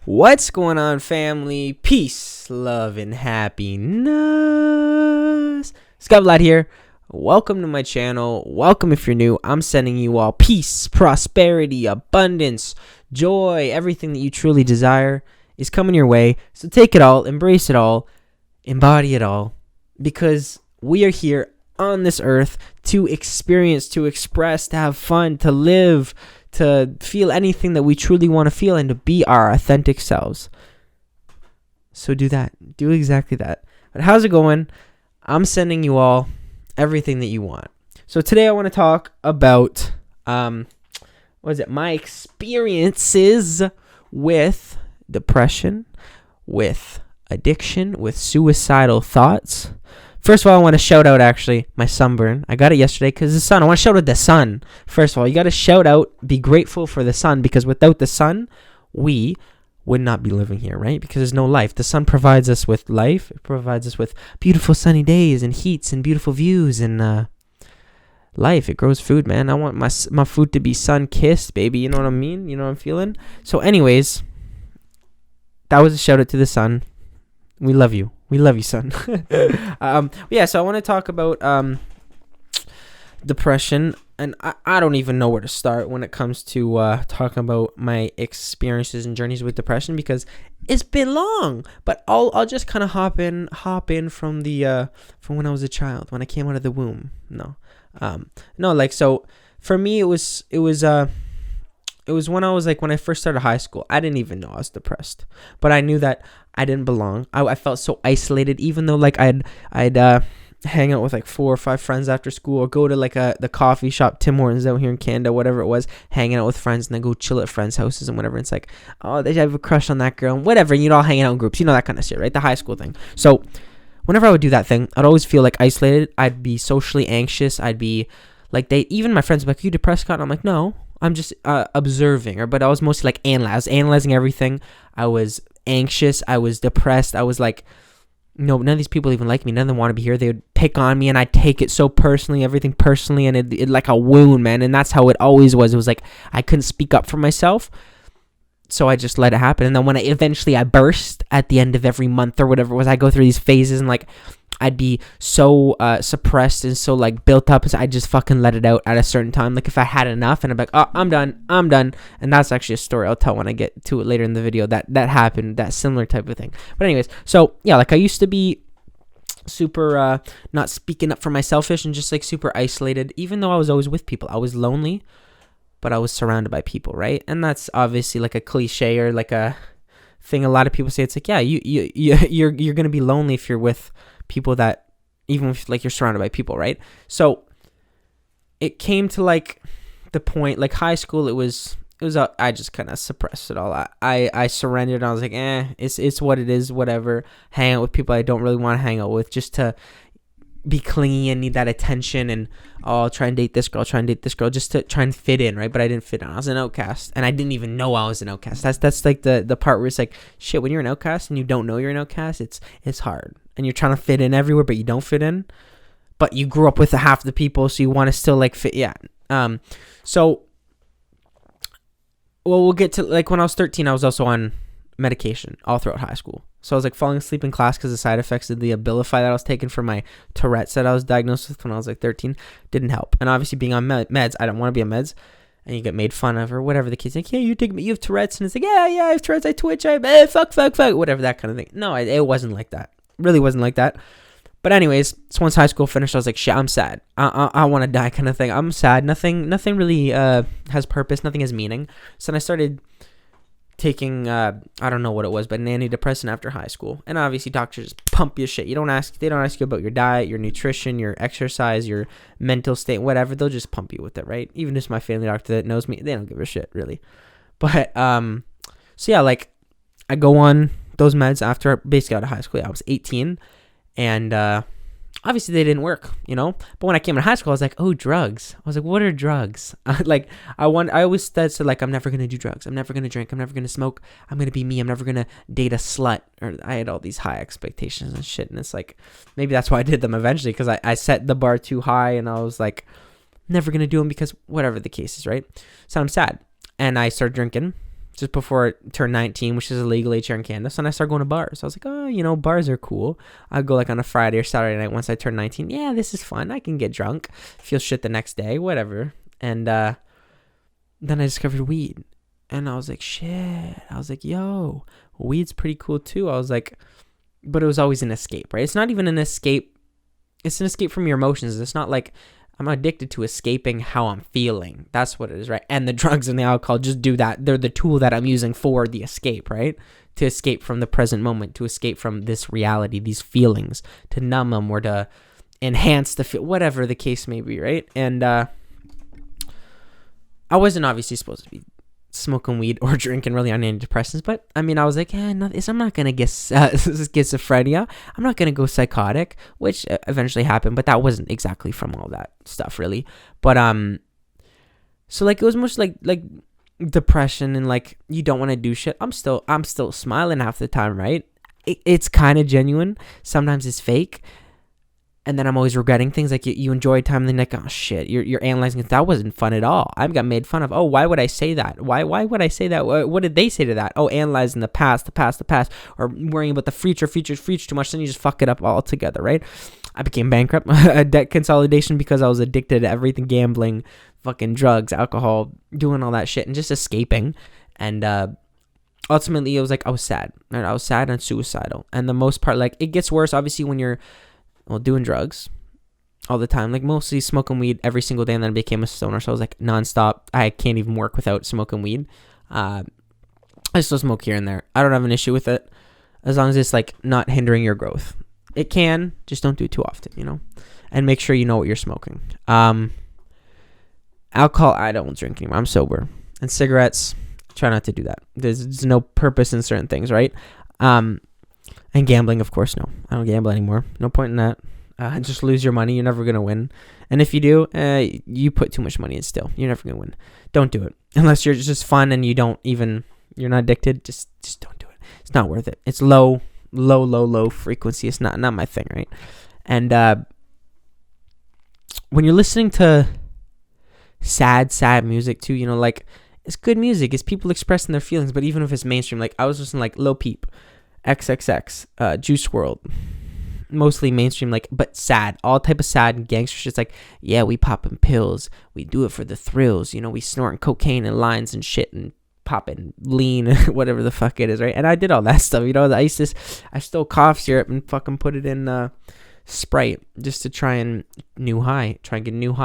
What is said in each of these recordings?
What's going on, family? Peace, love, and happiness. Scott here. Welcome to my channel. Welcome if you're new. I'm sending you all peace, prosperity, abundance, joy. Everything that you truly desire is coming your way. So take it all, embrace it all, embody it all, because we are here on this earth to experience, to express, to have fun, to live, to feel anything that we truly want to feel, and to be our authentic selves. So do that. Do exactly that. But how's it going? I'm sending you all everything that you want. So today I want to talk about my experiences with depression, with addiction, with suicidal thoughts. First of all, I want to shout out, actually, my sunburn. I got it yesterday because the sun. I want to shout out the sun. First of all, you got to shout out, be grateful for the sun, because without the sun, we would not be living here, right? Because there's no life. The sun provides us with life. It provides us with beautiful sunny days and heats and beautiful views and life. It grows food, man. I want my food to be sun-kissed, baby. You know what I mean? You know what I'm feeling? So anyways, that was a shout out to the sun. We love you. We love you, son. So I want to talk about depression, and I don't even know where to start when it comes to talking about my experiences and journeys with depression, because it's been long. But I'll just kind of hop in from when I was a child, when I came out of the womb. So for me, it was when I was when I first started high school. I didn't even know I was depressed, but I knew that I didn't belong. I felt so isolated, even though I'd hang out with 4 or 5 friends after school, or go to the coffee shop, Tim Hortons out here in Canada, whatever it was, hanging out with friends, and then go chill at friends' houses and whatever. It's they have a crush on that girl, and whatever, and you'd all hang out in groups, that kind of shit, right? The high school thing. So whenever I would do that thing, I'd always feel isolated. I'd be socially anxious. I'd be even my friends would be like, "Are you depressed, Scott?" And I'm like, "No, I'm just observing." But I was mostly I was analyzing everything. I was anxious. I was depressed. I was no, none of these people even like me. None of them want to be here. They would pick on me, and I'd take it so personally, everything personally, and it like a wound, man. And that's how it always was. It was I couldn't speak up for myself, so I just let it happen. And then when I burst at the end of every month or whatever it was, I go through these phases, and I'd be so suppressed and so built up, so I just fucking let it out at a certain time. If I had enough, and I'm like, "Oh, I'm done. And that's actually a story I'll tell when I get to it later in the video. That happened, that similar type of thing. But anyways, so yeah, I used to be super not speaking up for myself and just super isolated, even though I was always with people. I was lonely, but I was surrounded by people, right? And that's obviously a cliche, or a thing a lot of people say. It's yeah, you're gonna be lonely if you're with people that, even if you're surrounded by people, right? So it came to the point, high school, it was I just kind of suppressed it all. I surrendered. I was it's what it is, whatever. Hang out with people I don't really want to hang out with, just to be clingy and need that attention, and I'll try and date this girl, just to try and fit in, right? But I didn't fit in. I was an outcast, and I didn't even know I was an outcast. That's the part where it's shit, when you're an outcast and you don't know you're an outcast, it's hard, and you're trying to fit in everywhere, but you don't fit in. But you grew up with half the people, so you want to still fit. Yeah. We'll get to when I was 13, I was also on medication all throughout high school. So I was falling asleep in class because the side effects of the Abilify that I was taking for my Tourette's that I was diagnosed with when I was 13 didn't help. And obviously being on meds, I don't want to be on meds, and you get made fun of or whatever the case. Yeah, you have Tourette's, and it's yeah, I have Tourette's, I twitch, fuck, whatever, that kind of thing. No, it wasn't like that. It really wasn't like that. But anyways, so once high school finished, I was shit, I'm sad. I want to die, kind of thing. I'm sad. Nothing really has purpose. Nothing has meaning. So then I started taking I don't know what it was, but an antidepressant after high school. And obviously doctors just pump you shit. They don't ask you about your diet, your nutrition, your exercise, your mental state, whatever. They'll just pump you with it, right? Even just my family doctor that knows me, they don't give a shit, really. But so yeah, I go on those meds after basically out of high school. Yeah, I was 18, and obviously they didn't work, But when I came to high school, I was oh, drugs. I was what are drugs? I always said, I'm never going to do drugs. I'm never going to drink. I'm never going to smoke. I'm going to be me. I'm never going to date a slut. Or I had all these high expectations and shit. And it's maybe that's why I did them eventually, because I set the bar too high, and I was never going to do them because whatever the case is, right? So I'm sad. And I started drinking. just before I turned 19, which is a legal age here in Canada. So then I started going to bars. I was like, oh, you know, bars are cool. I'd go like on a Friday or Saturday night once I turned 19. Yeah, this is fun. I can get drunk, feel shit the next day, whatever. And then I discovered weed. And I was like, shit. I was like, yo, weed's pretty cool too. I was like, but it was always an escape, right? It's not even an escape. It's an escape from your emotions. It's not like I'm addicted to escaping how I'm feeling. That's what it is, right? And the drugs and the alcohol just do that. They're the tool that I'm using for the escape, right? To escape from the present moment, to escape from this reality, these feelings, to numb them or to enhance the feel, whatever the case may be, right? And I wasn't obviously supposed to be smoking weed or drinking really on antidepressants, but I mean, I was like, I'm not gonna get schizophrenia. I'm not gonna go psychotic, which eventually happened, but that wasn't exactly from all that stuff, really. But so like it was much like depression and like you don't want to do shit. I'm still smiling half the time, right? It's kind of genuine. Sometimes it's fake. And then I'm always regretting things. Like you enjoy time, and then like, oh shit, you're analyzing it. That wasn't fun at all. I got made fun of. Oh, why would I say that? Why would I say that? What did they say to that? Oh, analyzing the past, or worrying about the future too much. Then you just fuck it up altogether, right? I became bankrupt, a debt consolidation because I was addicted to everything, gambling, fucking drugs, alcohol, doing all that shit, and just escaping. And ultimately, it was like I was sad. Right? I was sad and suicidal. And the most part, like it gets worse, obviously, when you're doing drugs all the time, like mostly smoking weed every single day, and then I became a stoner, so I was like nonstop. I can't even work without smoking weed. I still smoke here and there. I don't have an issue with it as long as it's like not hindering your growth. It can, just don't do it too often, you know, and make sure you know what you're smoking. Alcohol, I don't drink anymore. I'm sober. And cigarettes, try not to do that. There's no purpose in certain things, right? And gambling, of course, no. I don't gamble anymore. No point in that. Just lose your money. You're never going to win. And if you do, you put too much money in still. You're never going to win. Don't do it. Unless you're just fun and you're not addicted, just don't do it. It's not worth it. It's low frequency. It's not my thing, right? And when you're listening to sad music too, you know, like it's good music. It's people expressing their feelings. But even if it's mainstream, like I was listening to like Lil Peep, XXX, Juice WRLD, mostly mainstream, like, but sad, all type of sad and gangster shit. It's like, yeah, we popping pills, we do it for the thrills, you know, we snorting cocaine and lines and shit and popping lean, whatever the fuck it is, right? And I did all that stuff, you know. I stole cough syrup and fucking put it in Sprite just to try and get a new high,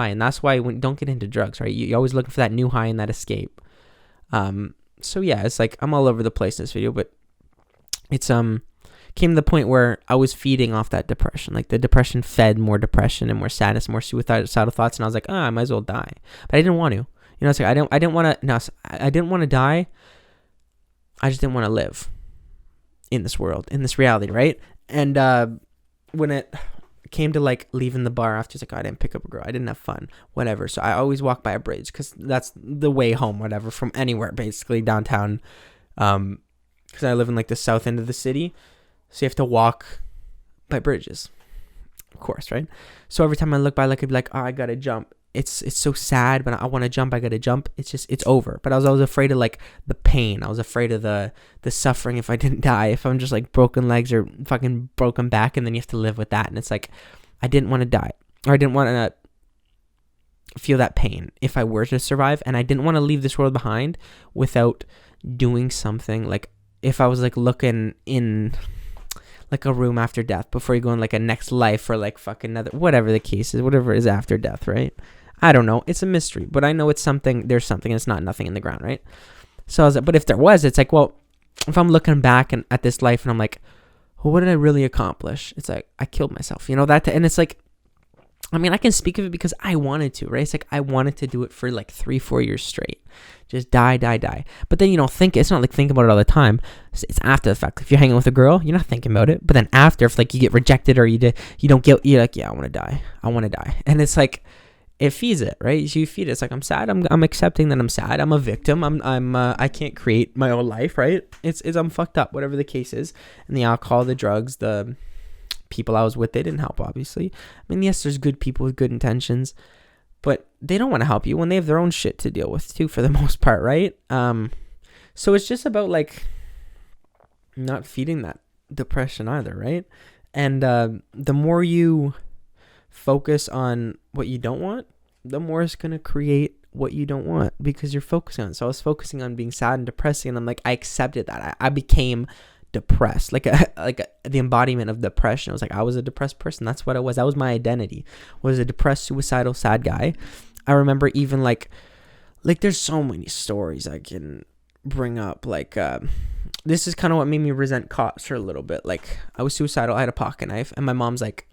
and that's why don't get into drugs, right? You're always looking for that new high and that escape. So yeah, it's like I'm all over the place in this video, but it's came to the point where I was feeding off that depression. Like the depression fed more depression and more sadness, more suicidal thoughts, and I was like, I might as well die. But I didn't want to. You know, it's like I didn't want to die. I just didn't want to live in this world, in this reality, right? And when it came to like leaving the bar after, it's like, I didn't pick up a girl, I didn't have fun, whatever. So I always walk by a bridge because that's the way home, whatever, from anywhere, basically downtown. Because I live in like the south end of the city, so you have to walk by bridges, of course, right? So every time I look by, like, I'd be like, oh, I gotta jump. It's so sad, but I want to jump. I gotta jump. It's over. But I was afraid of like the pain. I was afraid of the suffering if I didn't die. If I'm just like broken legs or fucking broken back, and then you have to live with that. And it's like, I didn't want to die, or I didn't want to feel that pain if I were to survive, and I didn't want to leave this world behind without doing something. Like if I was like looking in like a room after death before you go in like a next life or like fucking another, whatever the case is, whatever is after death, right? I don't know. It's a mystery, but I know it's something. There's something. And it's not nothing in the ground, right? So I was like, but if there was, it's like, well, if I'm looking back at this life and I'm like, well, what did I really accomplish? It's like, I killed myself, you know, and it's like, I mean, I can speak of it because I wanted to, right? It's like I wanted to do it for like 3-4 years straight. Just die. But then you don't think, it's not like thinking about it all the time. It's after the fact. If you're hanging with a girl, you're not thinking about it. But then after, if like you get rejected or you don't get, you're like, yeah, I want to die. And it's like, it feeds it, right? You feed it. It's like, I'm sad. I'm accepting that I'm sad. I'm a victim. I can't create my own life, right? I'm fucked up, whatever the case is. And the alcohol, the drugs, the people I was with, they didn't help, obviously. I mean, yes, there's good people with good intentions, but they don't want to help you when they have their own shit to deal with too, for the most part, right? So it's just about like not feeding that depression either, right? And the more you focus on what you don't want, the more it's going to create what you don't want because you're focusing on it. So I was focusing on being sad and depressing, and I'm like, I accepted that. I became depressed, the embodiment of depression. I was like, I was a depressed person. That's what I was. That was my identity, was a depressed, suicidal, sad guy. I remember even like there's so many stories I can bring up. Like, this is kind of what made me resent cops for a little bit. Like, I was suicidal. I had a pocket knife, and my mom's like,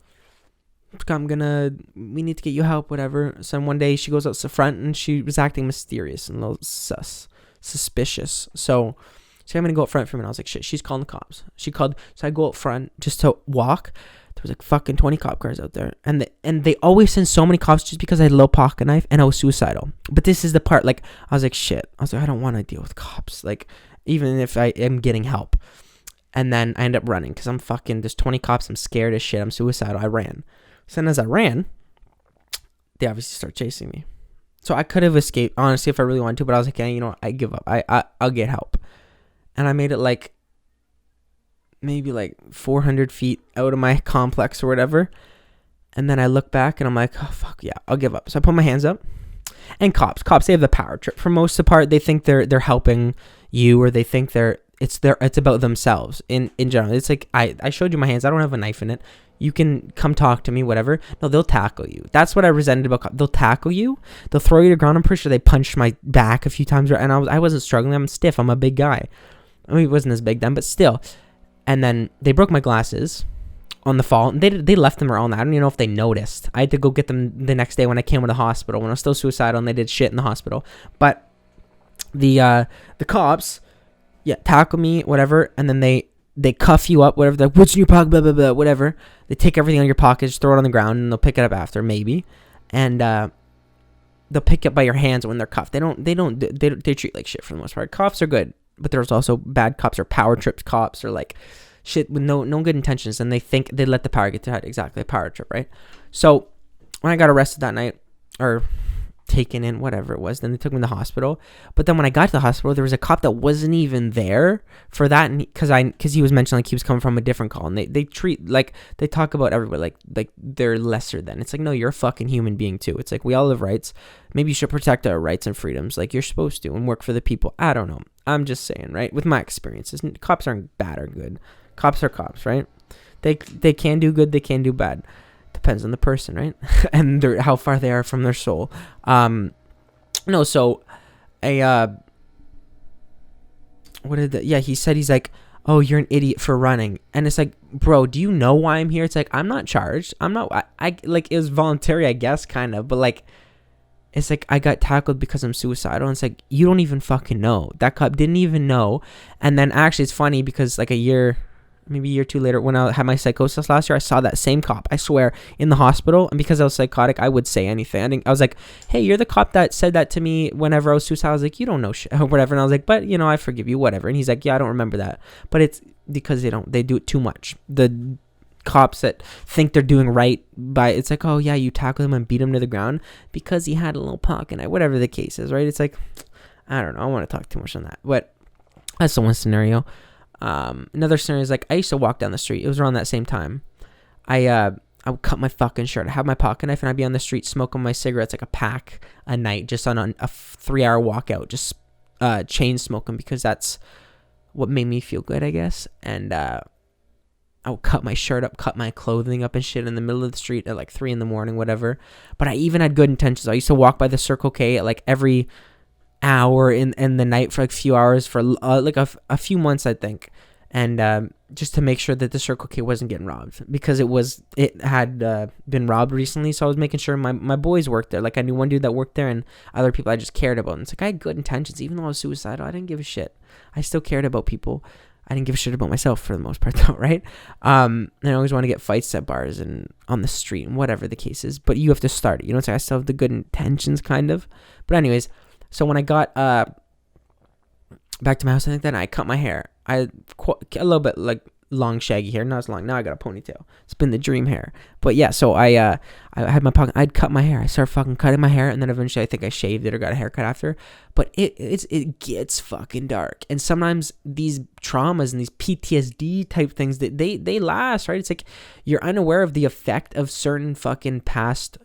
we need to get you help, whatever. So one day she goes out to the front, and she was acting mysterious and a little suspicious. So I'm gonna go up front for a minute. I was like, shit, she's calling the cops. She called, so I go up front just to walk. There was like fucking 20 cop cars out there, and they always send so many cops just because I had a little pocket knife and I was suicidal. But this is the part, like, I was like, shit. I was like, I don't want to deal with cops, like, even if I am getting help. And then I end up running because I'm fucking, there's 20 cops. I'm scared as shit. I'm suicidal. I ran. So then as I ran, they obviously start chasing me. So I could have escaped, honestly, if I really wanted to, but I was like, yeah, you know what? I give up. I'll get help. And I made it like maybe like 400 feet out of my complex or whatever. And then I look back and I'm like, oh, fuck yeah, I'll give up. So I put my hands up. And cops, they have the power trip. For most of the part, they think they're helping you, or they think it's about themselves in general. It's like, I showed you my hands. I don't have a knife in it. You can come talk to me, whatever. No, they'll tackle you. That's what I resented about cops. They'll tackle you. They'll throw you to the ground. I'm pretty sure they punched my back a few times. And I wasn't struggling. I'm stiff. I'm a big guy. I mean, it wasn't as big then, but still. And then they broke my glasses on the fall. And they left them around. I don't even know if they noticed. I had to go get them the next day when I came to the hospital, when I was still suicidal, and they did shit in the hospital. But the cops, yeah, tackle me, whatever, and then they cuff you up, whatever. They're like, what's in your pocket, blah, blah, blah, whatever. They take everything out of your pocket, just throw it on the ground, and they'll pick it up after, maybe. And they'll pick it by your hands when they're cuffed. They treat like shit for the most part. Cops are good, but there's also bad cops, or power trips cops, or like shit with no good intentions, and they think they let the power get to head. Exactly, a power trip, right? So when I got arrested that night, or taken in, whatever it was, then they took me to the hospital. But then when I got to the hospital, there was a cop that wasn't even there for that, and because he was mentioning like he was coming from a different call, and they treat, like, they talk about everybody like they're lesser than. It's like, no, you're a fucking human being too. It's like, we all have rights. Maybe you should protect our rights and freedoms like you're supposed to, and work for the people. I don't know, I'm just saying, right? With my experiences, cops aren't bad or good. Cops are cops, right? They can do good, they can do bad. Depends on the person, right? And how far they are from their soul. No, so he said, he's like, oh, you're an idiot for running. And it's like, bro, do you know why I'm here? It's like, I'm not charged. I like, it was voluntary, I guess, kind of, but like, it's like, I got tackled because I'm suicidal. And it's like, you don't even fucking know. That cop didn't even know. And then actually it's funny because like maybe a year or two later, when I had my psychosis last year, I saw that same cop, I swear, in the hospital. And because I was psychotic, I would say anything. I was like, hey, you're the cop that said that to me whenever I was suicidal. I was like, you don't know shit, or whatever. And I was like, but, I forgive you, whatever. And he's like, yeah, I don't remember that. But it's because they do it too much. The cops that think they're doing right by, it's like, oh yeah, you tackle him and beat him to the ground because he had a little pocket knife, whatever the case is, right? It's like, I don't know. I want to talk too much on that. But that's the one scenario. Another scenario is like, I used to walk down the street. It was around that same time. I would cut my fucking shirt. I have my pocket knife, and I'd be on the street smoking my cigarettes, like a pack a night, just on a 3-hour walkout, just chain smoking, because that's what made me feel good, I guess. And I would cut my shirt up, cut my clothing up and shit in the middle of the street at like 3 a.m, whatever. But I even had good intentions. I used to walk by the Circle K at like every hour in the night for like a few hours for like a few months, I think, and just to make sure that the Circle K wasn't getting robbed, because it had been robbed recently. So I was making sure my boys worked there. Like, I knew one dude that worked there, and other people I just cared about. And it's like, I had good intentions. Even though I was suicidal, I didn't give a shit. I still cared about people. I didn't give a shit about myself for the most part, though, right? And I always want to get fights at bars and on the street and whatever the case is. But you have to start it. It's like, I still have the good intentions, kind of. But anyways, so when I got back to my house, I think then I cut my hair. A little bit, like, long shaggy hair. Not as long. Now I got a ponytail. It's been the dream hair. But yeah, so I had my pocket. I'd cut my hair. I started fucking cutting my hair, and then eventually I think I shaved it or got a haircut after. But it gets fucking dark, and sometimes these traumas and these PTSD type things that they last, right? It's like you're unaware of the effect of certain fucking past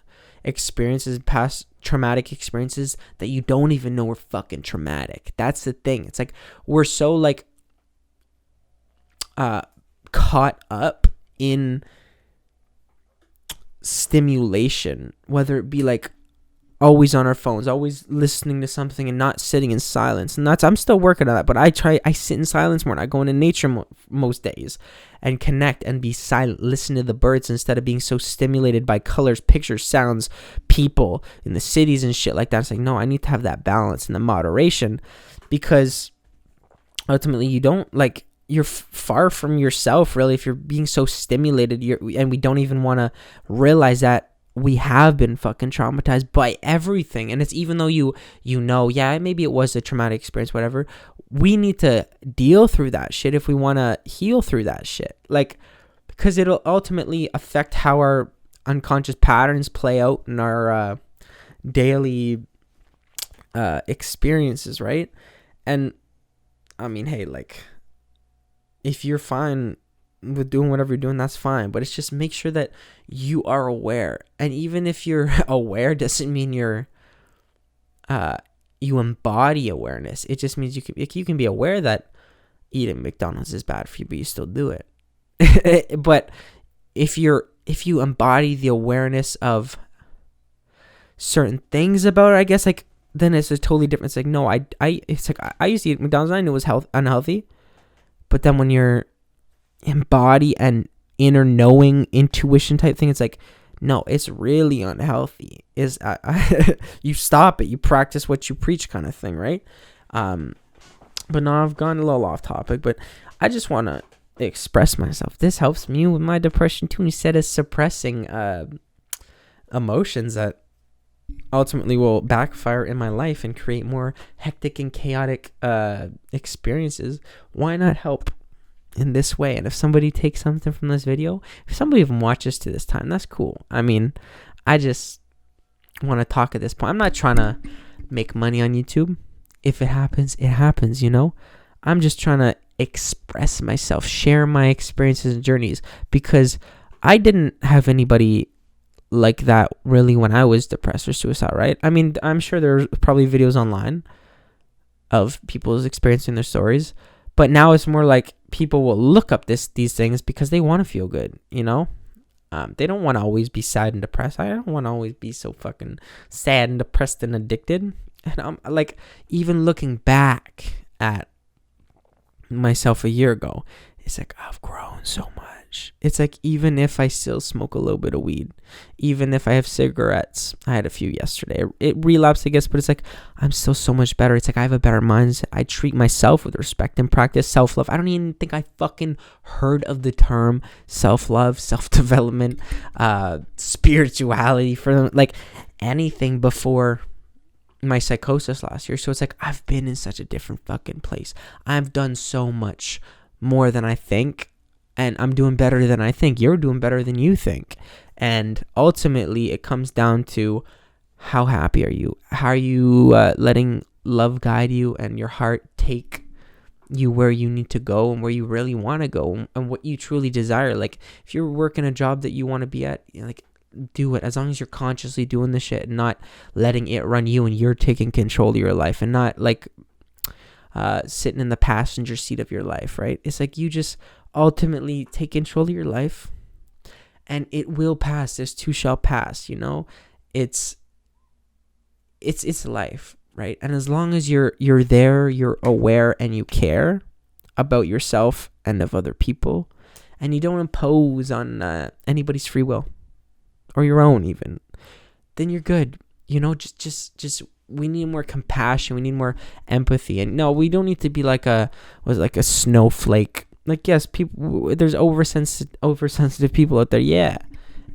experiences, past traumatic experiences that you don't even know were fucking traumatic. That's the thing. It's like we're so like caught up in stimulation, whether it be like always on our phones, always listening to something and not sitting in silence. And I'm still working on that, but I sit in silence more, and I go into nature most days and connect and be silent, listen to the birds instead of being so stimulated by colors, pictures, sounds, people in the cities and shit like that. It's like, no, I need to have that balance and the moderation, because ultimately you don't like, you're far from yourself, really, if you're being so stimulated. And we don't even want to realize that we have been fucking traumatized by everything. And it's even though you know, yeah, maybe it was a traumatic experience, whatever. We need to deal through that shit if we want to heal through that shit. Like, because it'll ultimately affect how our unconscious patterns play out in our daily experiences, right? And I mean, hey, like, if you're fine with doing whatever you're doing, that's fine. But it's just make sure that you are aware. And even if you're aware, doesn't mean you're you embody awareness. It just means you can be aware that eating McDonald's is bad for you, but you still do it. But if you embody the awareness of certain things about it, I guess, like, then it's a totally different. It's like, no, it's like I used to eat McDonald's, and I knew it was unhealthy. But then when you're embody and inner knowing intuition type thing, it's like, no, it's really unhealthy. You stop it, you practice what you preach, kind of thing, right? But now I've gone a little off topic, but I just want to express myself. This helps me with my depression too, instead of suppressing emotions that ultimately will backfire in my life and create more hectic and chaotic experiences. Why not help in this way? And if somebody takes something from this video, if somebody even watches to this time, that's cool. I mean, I just want to talk at this point. I'm not trying to make money on YouTube. If it happens, it happens, you know? I'm just trying to express myself, share my experiences and journeys, because I didn't have anybody like that really when I was depressed or suicidal, right? I mean, I'm sure there's probably videos online of people's experiencing their stories, but now it's more like people will look up these things because they want to feel good, you know? They don't want to always be sad and depressed. I don't want to always be so fucking sad and depressed and addicted. And I'm like, even looking back at myself a year ago, it's like, I've grown so much. It's like, even if I still smoke a little bit of weed, even if I have cigarettes, I had a few yesterday, it relapsed, I guess, but it's like, I'm still so much better. It's like, I have a better mindset. I treat myself with respect and practice self-love. I don't even think I fucking heard of the term self-love, self-development, spirituality, for like anything before my psychosis last year. So it's like, I've been in such a different fucking place. I've done so much more than I think, and I'm doing better than I think. You're doing better than you think. And ultimately it comes down to, how happy are you? How are you letting love guide you and your heart take you where you need to go and where you really want to go and what you truly desire? Like, if you're working a job that you want to be at, you know, like, do it, as long as you're consciously doing the shit and not letting it run you, and you're taking control of your life and not like sitting in the passenger seat of your life, right? It's like, you just ultimately take control of your life, and it will pass. This too shall pass, you know? It's life, right? And as long as you're there, you're aware, and you care about yourself and of other people, and you don't impose on anybody's free will or your own even, then you're good. You know, just we need more compassion. We need more empathy. And no, we don't need to be like a snowflake. Like, yes, people, there's oversensitive people out there. Yeah.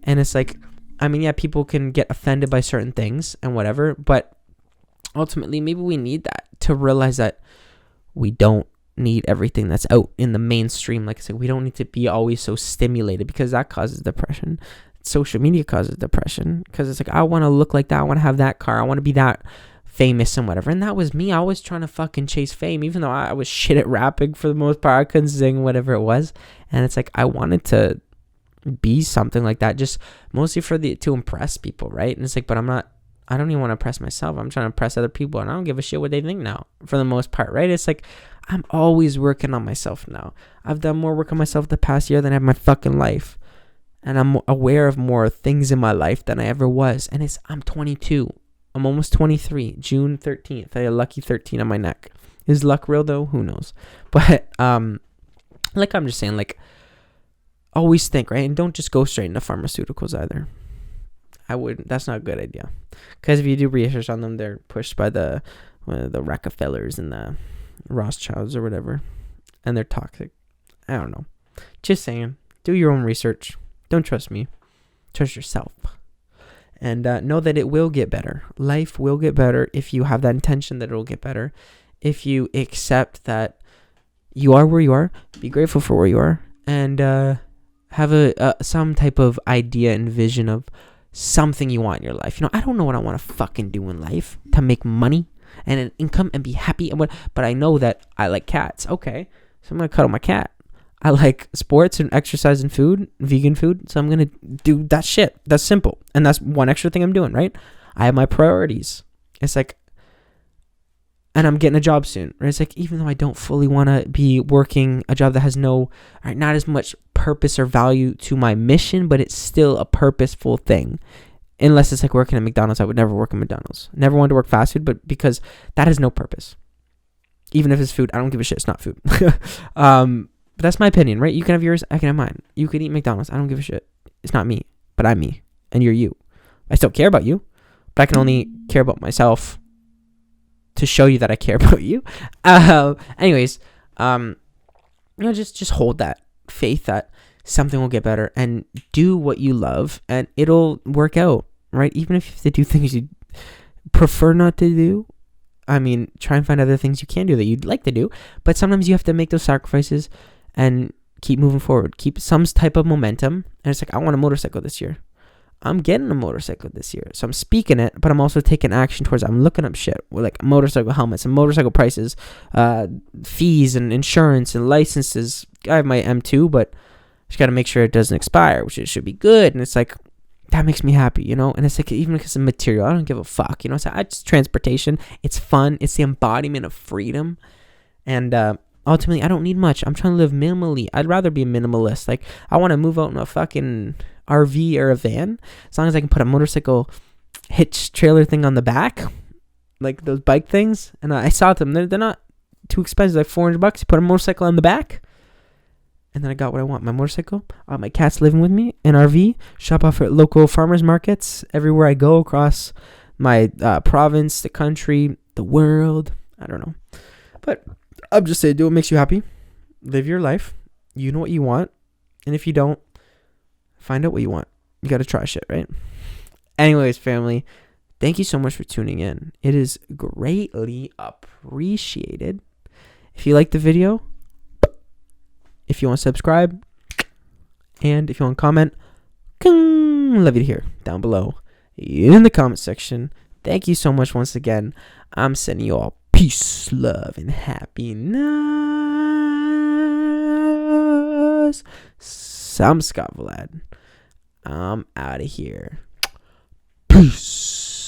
And it's like, I mean, yeah, people can get offended by certain things and whatever, but ultimately maybe we need that to realize that we don't need everything that's out in the mainstream. Like I said, we don't need to be always so stimulated, because that causes depression. Social media causes depression because it's like, I want to look like that. I want to have that car. I want to be that famous and whatever. And that was me. I was trying to fucking chase fame, even though I was shit at rapping for the most part. I couldn't sing, whatever it was. And it's like, I wanted to be something like that, just mostly to impress people, right? And it's like, but I don't even want to impress myself. I'm trying to impress other people, and I don't give a shit what they think now, for the most part, right? It's like, I'm always working on myself now. I've done more work on myself the past year than I have my fucking life. And I'm aware of more things in my life than I ever was. And I'm 22. I'm almost 23. June 13th. I had a lucky 13 on my neck. Is luck real though? Who knows? But like I'm just saying, like, always think, right? And don't just go straight into pharmaceuticals either. I wouldn't. That's not a good idea. Because if you do research on them, they're pushed by the Rockefellers and the Rothschilds or whatever. And they're toxic. I don't know. Just saying. Do your own research. Don't trust me. Trust yourself. And know that it will get better. Life will get better if you have that intention that it will get better. If you accept that you are where you are, be grateful for where you are, and have some type of idea and vision of something you want in your life. You know, I don't know what I want to fucking do in life to make money and an income and be happy. But I know that I like cats. Okay, so I'm going to cuddle my cat. I like sports and exercise and food, vegan food. So I'm going to do that shit. That's simple. And that's one extra thing I'm doing, right? I have my priorities. It's like, and I'm getting a job soon. Right? It's like, even though I don't fully want to be working a job that has not as much purpose or value to my mission, but it's still a purposeful thing. Unless it's like working at McDonald's, I would never work at McDonald's. Never wanted to work fast food, but because that has no purpose. Even if it's food, I don't give a shit. It's not food. But that's my opinion, right? You can have yours, I can have mine. You could eat McDonald's. I don't give a shit. It's not me, but I'm me, and you're you. I still care about you, but I can only care about myself to show you that I care about you. Anyways, just hold that faith that something will get better, and do what you love, and it'll work out, right? Even if you have to do things you prefer not to do. I mean, try and find other things you can do that you'd like to do, but sometimes you have to make those sacrifices and keep moving forward. Keep some type of momentum. And it's like, I want a motorcycle this year. I'm getting a motorcycle this year. So I'm speaking it, but I'm also taking action towards it. I'm looking up shit with like motorcycle helmets and motorcycle prices, fees and insurance and licenses. I have my M2, but just got to make sure it doesn't expire, which it should be good. And it's like, that makes me happy, you know? And it's like, even because of material, I don't give a fuck, you know? So it's transportation. It's fun. It's the embodiment of freedom. And ultimately, I don't need much. I'm trying to live minimally. I'd rather be a minimalist. Like, I want to move out in a fucking RV or a van, as long as I can put a motorcycle hitch trailer thing on the back, like those bike things. And I saw them. They're not too expensive, like $400. You put a motorcycle on the back. And then I got what I want. My motorcycle. My cat's living with me in RV. Shop off at local farmers markets everywhere I go across my province, the country, the world. I don't know. But I'm just saying, do what makes you happy. Live your life. You know what you want. And if you don't, find out what you want. You got to try shit, right? Anyways, family, thank you so much for tuning in. It is greatly appreciated. If you like the video, if you want to subscribe, and if you want to comment, love you to hear down below in the comment section. Thank you so much once again. I'm sending you all peace, love, and happiness. I'm Scott Vlad. I'm out of here. Peace.